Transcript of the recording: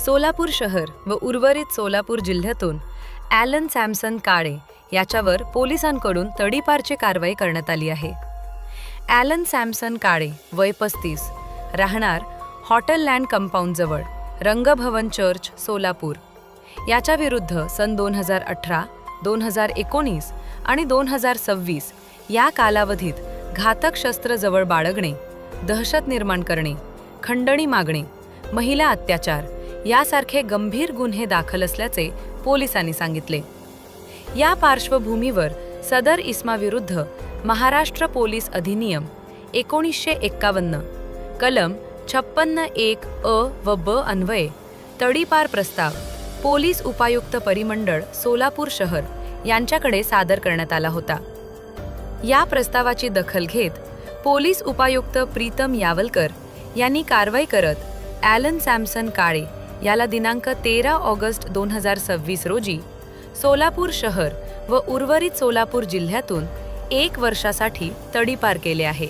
सोलापूर शहर व उर्वरित सोलापूर जिल्ह्यातून ॲलन सॅमसन काळे याच्यावर पोलिसांकडून तडीपारची कारवाई करण्यात आली आहे. ॲलन सॅमसन काळे, वय 35, राहणार हॉटेल लँड कंपाऊंडजवळ, रंगभवन चर्च, सोलापूर. याच्या विरुद्ध सन 2018, 2019 आणि 2026 या कालावधीत घातक शस्त्र जवळ बाळगणे, दहशत निर्माण करणे, खंडणी मागणे, महिला अत्याचार यासारखे गंभीर गुन्हे दाखल असल्याचे पोलिसांनी सांगितले. या पार्श्वभूमीवर सदर इसमाविरुद्ध महाराष्ट्र पोलीस अधिनियम 1951 कलम 56(1) अ व ब अन्वये तडीपार प्रस्ताव पोलीस उपायुक्त परिमंडळ सोलापूर शहर यांच्याकडे सादर करण्यात आला होता. या प्रस्तावाची दखल घेत पोलीस उपायुक्त प्रीतम यावलकर यांनी कारवाई करत ॲलन सॅमसन काळे याला दिनांक 13 ऑगस्ट 2026 रोजी सोलापूर शहर व उर्वरित सोलापूर जिल्ह्यातून 1 वर्षासाठी तडीपार केले आहे.